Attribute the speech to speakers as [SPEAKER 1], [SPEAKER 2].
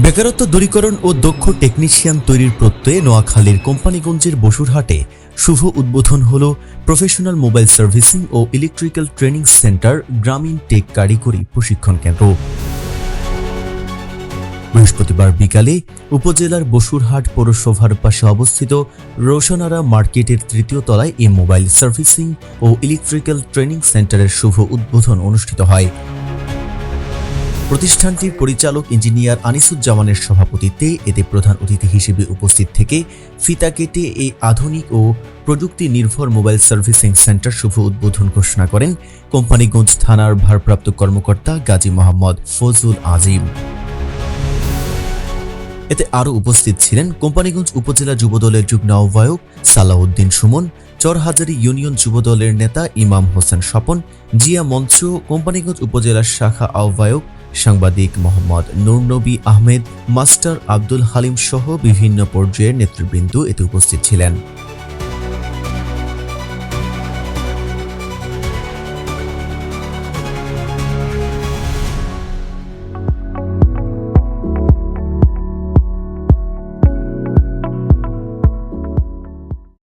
[SPEAKER 1] বেকারত্ব দূরীকরণ ও দক্ষ টেকনিশিয়ান তৈরির প্রত্যয়ে নোয়াখালীর কোম্পানিগঞ্জের বসুরহাটে শুভ উদ্বোধন হল প্রফেশনাল মোবাইল সার্ভিসিং ও ইলেকট্রিক্যাল ট্রেনিং সেন্টার গ্রামীণ টেক কারিগরি প্রশিক্ষণ কেন্দ্র। বৃহস্পতিবার বিকালে উপজেলার বসুরহাট পৌরসভার পাশে অবস্থিত রোশনারা মার্কেটের তৃতীয় তলায় এই মোবাইল সার্ভিসিং ও ইলেকট্রিক্যাল ট্রেনিং সেন্টারের শুভ উদ্বোধন অনুষ্ঠিত হয়। প্রতিষ্ঠানটির পরিচালক ইঞ্জিনিয়ার আনিসুজ্জামানের সভাপতিত্বে এতে প্রধান অতিথি হিসেবে উপস্থিত থেকে ফিতা কেটে এই আধুনিক ও প্রযুক্তি নির্ভর মোবাইল সার্ভিসিং সেন্টার শুভ উদ্বোধন ঘোষণা করেন কোম্পানিগঞ্জ থানার ভারপ্রাপ্ত কর্মকর্তা গাজী মোহাম্মদ ফজলুল আজিম। এতে আরও উপস্থিত ছিলেন কোম্পানিগঞ্জ উপজেলা যুবদলের যুগ্ম আহ্বায়ক সালাউদ্দিন সুমন, চরহাজারী ইউনিয়ন যুবদলের নেতা ইমাম হোসেন স্বপন, জিয়া মঞ্চ কোম্পানিগঞ্জ উপজেলার শাখা আহ্বায়ক সাংবাদিক মোহাম্মদ নূরনবী আহমেদ, মাস্টার আব্দুল হালিম সহ বিভিন্ন পর্যায়ের নেতৃবৃন্দ এতে উপস্থিত ছিলেন।